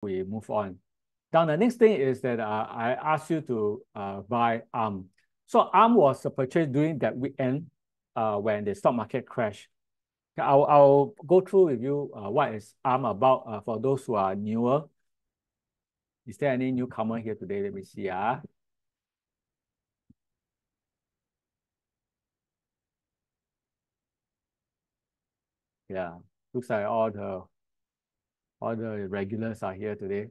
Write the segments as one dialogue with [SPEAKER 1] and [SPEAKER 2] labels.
[SPEAKER 1] we move on. Now, the next thing is that I asked you to buy ARM. So ARM was purchased during that weekend when the stock market crashed. I'll go through with you what is ARM about for those who are newer. Is there any newcomer here today? Let me see. Yeah, looks like all the regulars are here today.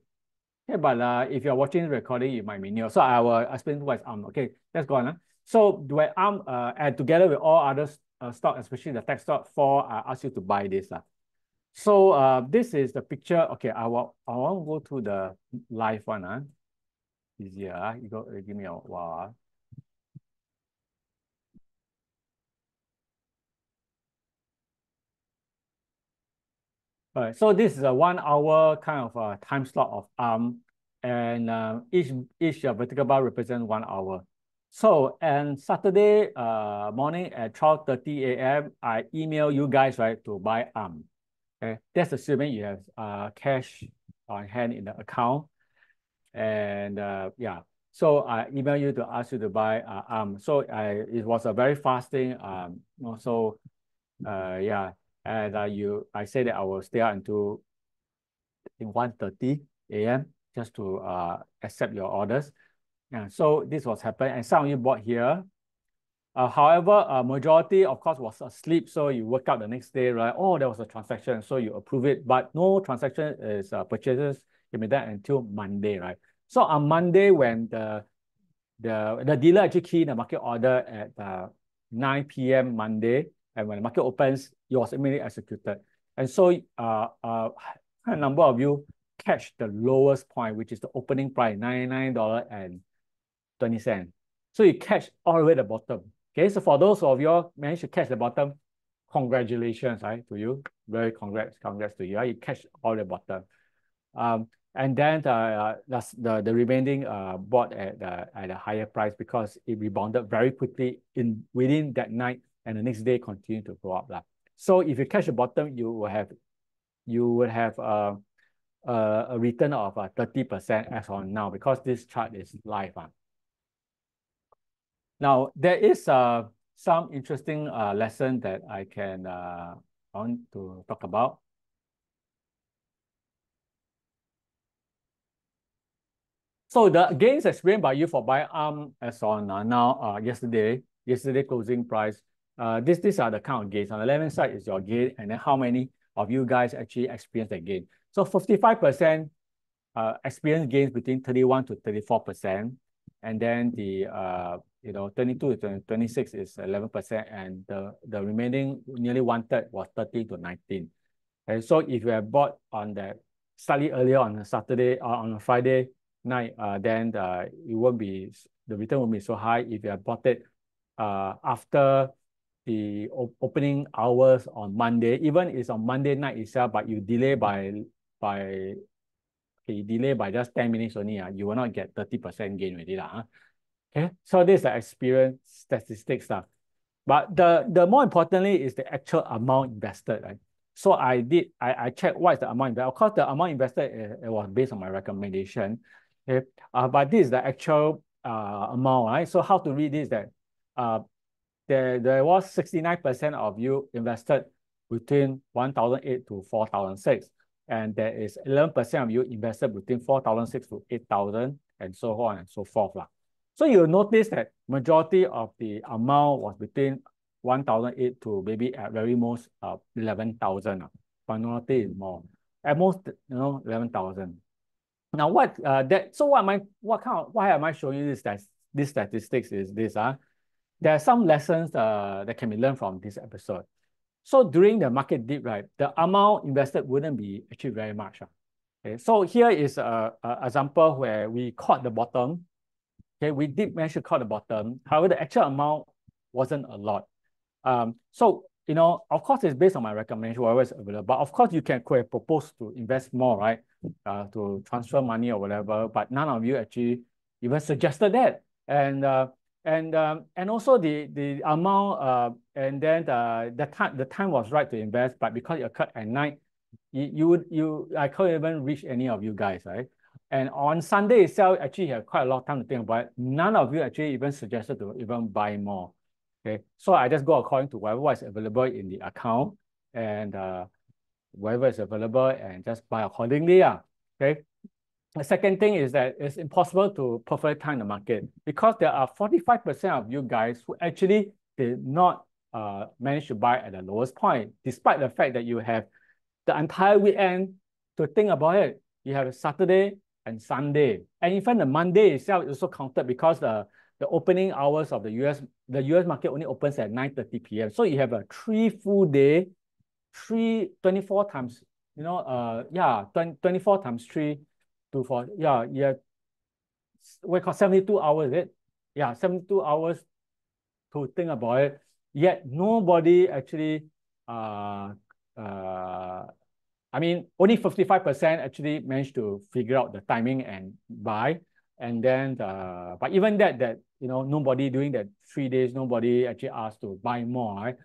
[SPEAKER 1] Okay, but if you're watching the recording, you might be new. So I will explain what is ARM. Okay, let's go on. So when ARM and together with all other stock, especially the tech stock, I ask you to buy this. So this is the picture. Okay, I want to go to the live one. Easier. Give me a while. All right, so this is a 1 hour kind of a time slot of ARM, and each vertical bar represents 1 hour. So, and Saturday morning at 12:30 a.m., I email you guys, right, to buy ARM. Okay, that's assuming you have cash on hand in the account. And yeah, so I email you to ask you to buy ARM. So it was a very fast thing. So yeah, and I said that I will stay out until 1:30 a.m. just to accept your orders. Yeah, so this was happening, and some of you bought here. However, a majority, of course, was asleep. So you work out the next day, right? Oh, there was a transaction, so you approve it. But no transaction is purchases can be done until Monday, right? So on Monday, when the dealer actually key in the market order at 9 p.m. Monday, and when the market opens, it was immediately executed. And so a number of you catch the lowest point, which is the opening price, $99.20. So you catch all the way at the bottom. Okay, so for those of you who managed to catch the bottom, congratulations, right, to you. Very congrats to you. Right? You catch all the bottom. And then the remaining bought at a higher price because it rebounded very quickly within that night, and the next day continued to go up. So if you catch the bottom, you would have a return of 30% as on now, because this chart is live. Now there is some interesting lesson that I want to talk about. So the gains experienced by you for buy ARM as on yesterday closing price. These are the kind of gains. On the left-hand side is your gain, and then how many of you guys actually experienced that gain. So 55% experience gains between 31 to 34%, and then the 22 to 26 is 11%, and the remaining nearly 1/3 was 13 to 19. And so if you have bought on that slightly earlier on a Saturday or on a Friday night, then the return won't be so high. If you have bought it after the opening hours on Monday, even it's on Monday night itself, but you delay by just 10 minutes only, you will not get 30% gain already. Okay, so this is the experience statistics. But the more importantly is the actual amount invested, right? So I checked what is the amount invested. Of course, the amount invested it was based on my recommendation. Okay, but this is the actual amount, right? So how to read this? That there was 69% of you invested between 1,008 to 4,006, and there is 11% of you invested between 4,006 to 8,000, and so on and so forth. So you'll notice that majority of the amount was between 1,008 to maybe at very most 11,000. Minority is more. At most, 11,000. Now why am I showing you this statistics is this? There are some lessons that can be learned from this episode. So during the market dip, right, the amount invested wouldn't be actually very much. Okay, so here is a example where we caught the bottom. Okay, we did manage to caught the bottom. However, the actual amount wasn't a lot. So of course, it's based on my recommendation, whatever is available. But of course, you could have proposed to invest more, right? To transfer money or whatever. But none of you actually even suggested that. And also the amount and then the time was right to invest, but because it occurred at night, I can't even reach any of you guys, right? And on Sunday itself, actually you have quite a lot of time to think about it. None of you actually even suggested to even buy more. Okay, so I just go according to whatever is available in the account and whatever is available and just buy accordingly. Okay. The second thing is that it's impossible to perfectly time the market because there are 45% of you guys who actually did not manage to buy at the lowest point, despite the fact that you have the entire weekend to think about it. You have Saturday and Sunday. And even the Monday itself is also counted because the opening hours of the US market only opens at 9:30 p.m. So you have a 3 full day, 24 times, 24 times 3 to 4. Yeah, we call 72 hours, is it? Yeah, 72 hours to think about it. Yet nobody actually I mean, only 55% actually managed to figure out the timing and buy. And then, but even that nobody during that 3 days, nobody actually asked to buy more, right?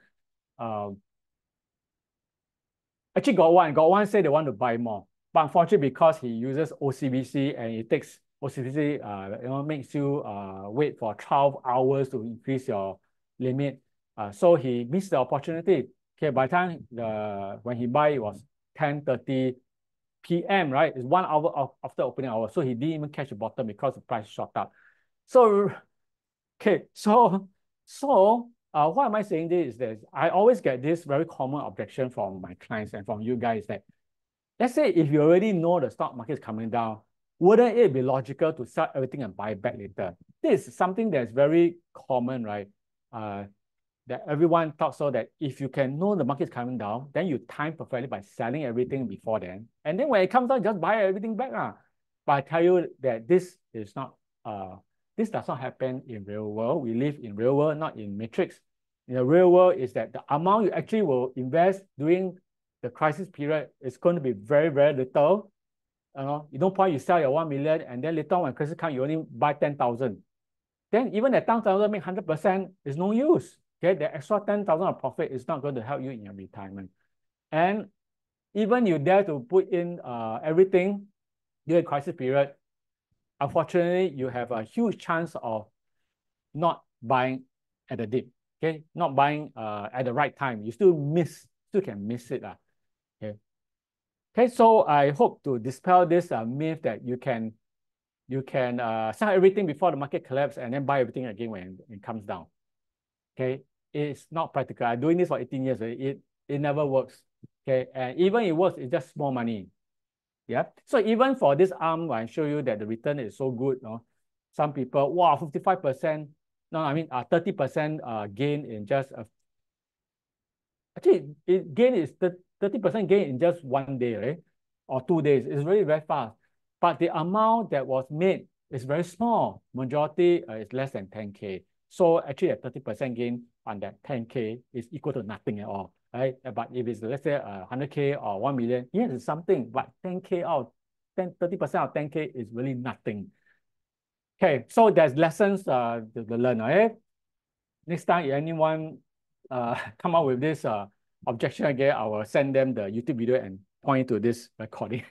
[SPEAKER 1] Actually, got one say they want to buy more, but unfortunately, because he uses OCBC and it takes OCBC, makes you wait for 12 hours to increase your limit. So he missed the opportunity. Okay, by the time when he buy, it was 10:30 p.m., right? It's 1 hour after opening hour. So he didn't even catch the bottom because the price shot up. So, okay, so what am I saying this is that I always get this very common objection from my clients and from you guys that, let's say if you already know the stock market is coming down, wouldn't it be logical to sell everything and buy back later? This is something that's very common, right? That everyone talks so that if you can know the market is coming down, then you time perfectly by selling everything before then. And then when it comes down, just buy everything back. But I tell you that this does not happen in real world. We live in real world, not in matrix. In the real world is that the amount you actually will invest during the crisis period is going to be very, very little. You don't point you sell your 1 million and then later on when crisis comes, you only buy 10,000. Then even that 10,000 make 100% is no use. Okay, the extra 10,000 of profit is not going to help you in your retirement. And even you dare to put in everything during crisis period, unfortunately, you have a huge chance of not buying at the dip. Okay, not buying at the right time. You still can miss it. Okay. Okay, so I hope to dispel this myth that you can sell everything before the market collapses and then buy everything again when it comes down. Okay, it's not practical. I'm doing this for 18 years. It never works. Okay, and even it works, it's just small money. Yeah. So even for this arm, I show you that the return is so good. Some people, wow, 55%. No, I mean 30% gain in just actually gain is 30% gain in just 1 day, right? Or 2 days. It's really very fast. But the amount that was made is very small. Majority is less than 10K. So actually a 30% gain on that 10K is equal to nothing at all, right? But if it's, let's say 100K or 1 million, yes, it's something, but 10K out, 30% of 10K is really nothing. Okay, so there's lessons to learn, right? Next time, if anyone come up with this objection again, I will send them the YouTube video and point to this recording.